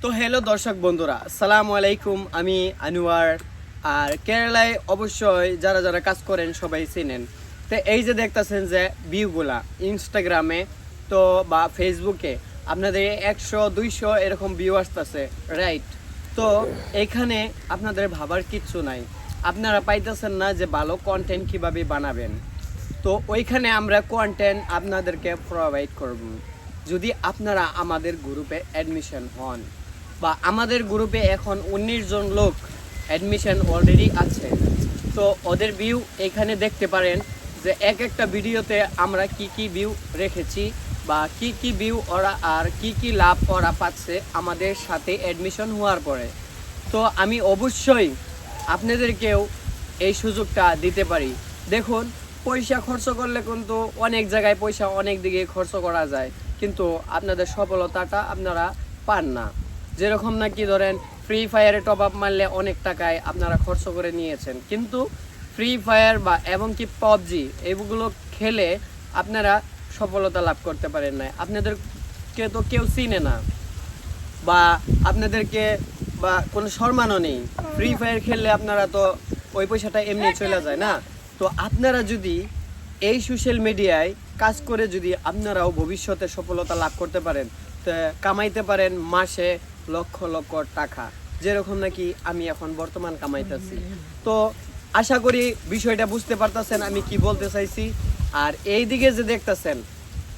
তো হ্যালো দর্শক বন্ধুরা, আসসালামু আলাইকুম। আমি আনোয়ার। আর কেরালায় অবশ্যই যারা যারা কাজ করেন সবাই চিনেন। তো এই যে দেখতেছেন যে ভিউগুলা ইনস্টাগ্রামে তো বা ফেসবুকে আপনাদের 100-200 এরকম ভিউ আসতেছে, রাইট? তো এখানে আপনাদের ভাবার কিচ্ছু নাই, আপনারা পাইতেছেন না যে ভালো কন্টেন্ট কিভাবে বানাবেন। তো ওইখানে আমরা কন্টেন্ট আপনাদেরকে প্রোভাইড করব যদি আপনারা আমাদের গ্রুপে অ্যাডমিশন হন, বা আমাদের গ্রুপে এখন 19 জন লোক অ্যাডমিশন অলরেডি আছে। তো ওদের ভিউ এখানে দেখতে পারেন যে এক একটা ভিডিওতে আমরা কি কি ভিউ রেখেছি, বা কি কি ভিউ ওরা আর কি কি লাভ ওরা পাচ্ছে আমাদের সাথে অ্যাডমিশন হওয়ার পরে। তো আমি অবশ্যই আপনাদেরকেও এই সুযোগটা দিতে পারি। দেখুন, পয়সা খরচ করলে কিন্তু অনেক জায়গায় পয়সা অনেক দিকে খরচ করা যায়, কিন্তু আপনাদের সফলতাটা আপনারা পান না। যেরকম নাকি ধরেন ফ্রি ফায়ারে টপ আপ মারলে অনেক টাকায় আপনারা খরচ করে নিয়েছেন, কিন্তু ফ্রি ফায়ার বা এবং কি পাবজি এগুলো খেলে আপনারা সফলতা লাভ করতে পারেন না। আপনাদেরকে তো কেউ চিনে না, বা আপনাদেরকে বা কোনো সম্মানও নেই। ফ্রি ফায়ার খেললে আপনারা তো ওই পয়সাটা এমনি চলে যায় না। তো আপনারা যদি এই সোশ্যাল মিডিয়ায় কাজ করে যদি আপনারাও ভবিষ্যতে সফলতা লাভ করতে পারেন, তো কামাইতে পারেন মাসে লক্ষ লক্ষ টাকা, যেরকম নাকি আমি এখন বর্তমান কামাইতেছি। তো আশা করি বিষয়টা বুঝতে পারতেছেন আমি কি বলতে চাইছি। আর এই দিকে যে দেখতেছেন,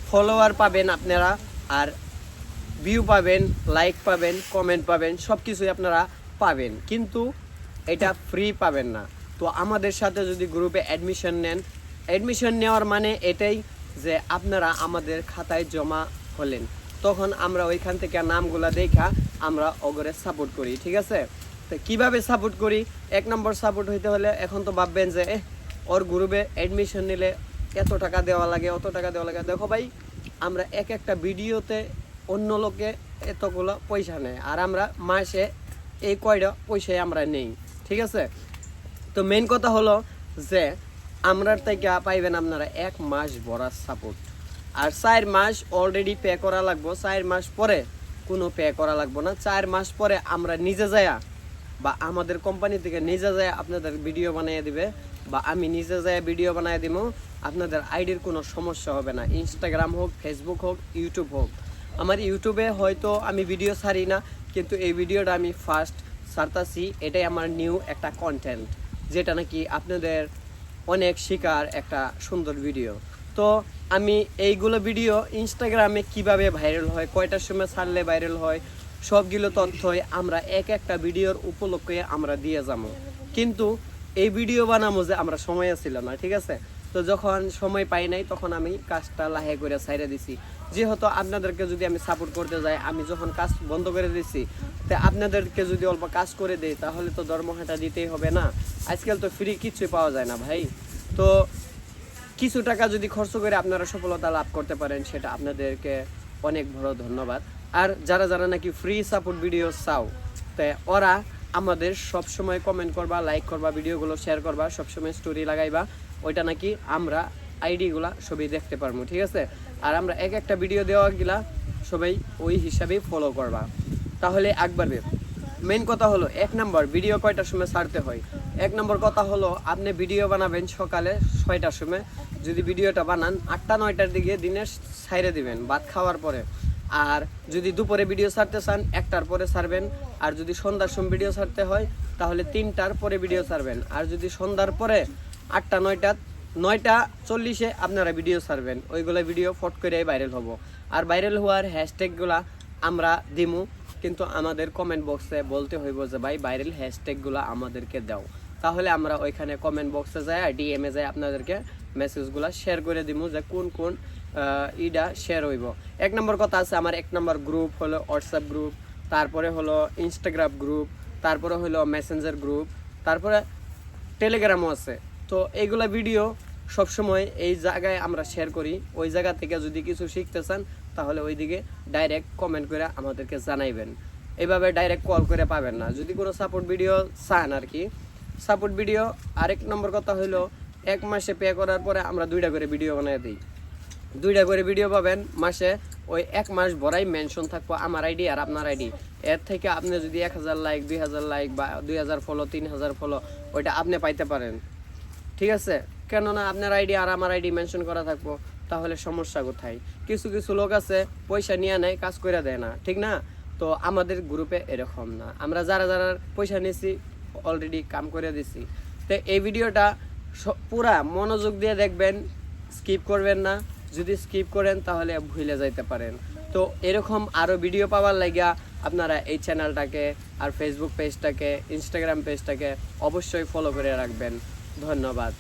ফলোয়ার পাবেন আপনারা, আর ভিউ পাবেন, লাইক পাবেন, কমেন্ট পাবেন, সব কিছুই আপনারা পাবেন, কিন্তু এটা ফ্রি পাবেন না। তো আমাদের সাথে যদি গ্রুপে অ্যাডমিশন নেন, অ্যাডমিশন নেওয়ার মানে এটাই যে আপনারা আমাদের খাতায় জমা হলেন, তখন আমরা ওইখান থেকে নামগুলা দেখা আমরা ওগরে সাপোর্ট করি, ঠিক আছে? তো কীভাবে সাপোর্ট করি? 1 নম্বর সাপোর্ট হইতে হলে এখন তো ভাববেন যে ওর গ্রুপে অ্যাডমিশন নিলে এত টাকা দেওয়া লাগে, অত টাকা দেওয়া লাগে। দেখো ভাই, আমরা এক একটা ভিডিওতে অন্য লোকে এতগুলো পয়সা নেয়, আর আমরা মাসে এই কয়টা পয়সায় আমরা নেই, ঠিক আছে? তো মেন কথা হলো যে আমরার থেকে পাইবেন আপনারা 1 মাস ভরা সাপোর্ট, আর 4 মাস অলরেডি পে করা লাগবো। 4 মাস পরে কোনো পে করা লাগবো না। 4 মাস পরে আমরা নিজে যায়া বা আমাদের কোম্পানি থেকে নিজে যায় আপনাদের ভিডিও বানিয়ে দিবে, বা আমি নিজে যায় ভিডিও বানিয়ে দিব। আপনাদের আইডির কোনো সমস্যা হবে না, ইনস্টাগ্রাম হোক, ফেসবুক হোক, ইউটিউব হোক। আমার ইউটিউবে হয়তো আমি ভিডিও ছাড়ি না, কিন্তু এই ভিডিওটা আমি ফার্স্ট ছাড়তাছি। এটাই আমার নিউ একটা কন্টেন্ট, যেটা নাকি আপনাদের অনেক শিকার একটা সুন্দর ভিডিও। তো আমি এইগুলো ভিডিও ইনস্টাগ্রামে কিভাবে ভাইরাল হয়, কয়টার সময় ছাড়লে ভাইরাল হয়, সবগুলো তথ্যই আমরা এক একটা ভিডিওর উপলক্ষে আমরা দিয়ে যাবো। কিন্তু এই ভিডিও বানাবো যে আমরা সময় ছিল না, ঠিক আছে? তো যখন সময় পাই নাই তখন আমি কাজটা লাহে করে ছাইড়ে দিছি। যেহেতু আপনাদেরকে যদি আমি সাপোর্ট করতে যাই, আমি যখন কাজ বন্ধ করে দিছি, তো আপনাদেরকে যদি অল্প কাজ করে দেই তাহলে তো দরমহাটা দিতেই হবে না। আজকাল তো ফ্রি কিছুই পাওয়া যায় না ভাই। তো কিছু টাকা যদি খরচ করে আপনারা সফলতা লাভ করতে পারেন, সেটা আপনাদেরকে অনেক বড় ধন্যবাদ। আর যারা যারা নাকি ফ্রি সাপোর্ট ভিডিও চাও, তো ওরা আমাদের সব সময় কমেন্ট করবা, লাইক করবা, ভিডিওগুলো শেয়ার করবা, সবসময় স্টোরি লাগাইবা। ওইটা নাকি আমরা আইডিগুলা সবই দেখতে পারবো, ঠিক আছে? আর আমরা এক একটা ভিডিও দেওয়া গেলা সবাই ওই হিসাবেই ফলো করবা, তাহলে একবারে। মেন কথা হলো 1 নম্বর ভিডিও কয়টার সময় ছাড়তে হয়। 1 নম্বর কথা হলো আপনি ভিডিও বানাবেন সকালে 6টার সময়। যদি ভিডিওটা বানান 8টা-9টার দিকে দিনে ছাইড়ে দিবেন ভাত খাওয়ার পরে। আর যদি দুপুরে ভিডিও ছাড়তে চান 1টার পরে ছাড়বেন। আর যদি সন্ধ্যার সময় ভিডিও ছাড়তে হয় তাহলে 3টার পরে ভিডিও ছাড়বেন। আর যদি সন্ধ্যার পরে 9টা 40-এ আপনারা ভিডিও ছাড়বেন। ওইগুলো ভিডিও ফট করে ভাইরাল হবো। আর ভাইরাল হওয়ার হ্যাশট্যাগুলা আমরা দিমু, কিন্তু আমাদের কমেন্ট বক্সে বলতে হইব যে ভাই ভাইরাল হ্যাশট্যাগুলো আমাদেরকে দাও। তাহলে আমরা ওইখানে কমেন্ট বক্সে যাই আর ডিএমে যাই আপনাদেরকে মেসেজগুলো শেয়ার করে দিমু যে কোন কোন ইডা শেয়ার হইব। 1 নম্বর কথা আছে, আমার 1 নম্বর গ্রুপ হলো হোয়াটসঅ্যাপ গ্রুপ, তারপরে হলো ইনস্টাগ্রাম গ্রুপ, তারপরে হলো মেসেঞ্জার গ্রুপ, তারপরে টেলিগ্রামও আছে। তো এইগুলা ভিডিও সবসময় এই জায়গায় আমরা শেয়ার করি। ওই জায়গা থেকে যদি কিছু শিখতে চান তাহলে ওইদিকে ডাইরেক্ট কমেন্ট করে আমাদেরকে জানাইবেন। এইভাবে ডাইরেক্ট কল করে পাবেন না যদি কোনো সাপোর্ট ভিডিও চান আর কি। সাপোর্ট ভিডিও আরেক নম্বর কথা হলো 1 মাসে পে করার পরে আমরা 2টা করে ভিডিও বানিয়ে দিই। 2টা করে ভিডিও পাবেন মাসে ওই 1 মাস ভরাই মেনশন থাকবো আমার আইডি আর আপনার আইডি। এর থেকে আপনি যদি 1000 লাইক 2000 লাইক বা 2000 ফলো 3000 ফলো ওইটা আপনি পাইতে পারেন, ঠিক আছে? কেননা আপনার আইডি আর আমার আইডি মেনশন করা থাকবো, তাহলে সমস্যা কোথায়? কিছু কিছু লোক আছে পয়সা নিয়ে নেয়, কাজ করে দেয় না, ঠিক না? তো আমাদের গ্রুপে এরকম না, আমরা যারা যারা পয়সা নিয়েছি অলরেডি কাম করে দিছি। তো এই ভিডিওটা পুরা মনোযোগ দিয়ে দেখবেন, স্কিপ করবেন না। যদি স্কিপ করেন তাহলে ভুলে যাইতে পারেন। তো এরকম আরও ভিডিও পাওয়ার লাগিয়া আপনারা এই চ্যানেলটাকে আর ফেসবুক পেজটাকে ইনস্টাগ্রাম পেজটাকে অবশ্যই ফলো করে রাখবেন। ধন্যবাদ।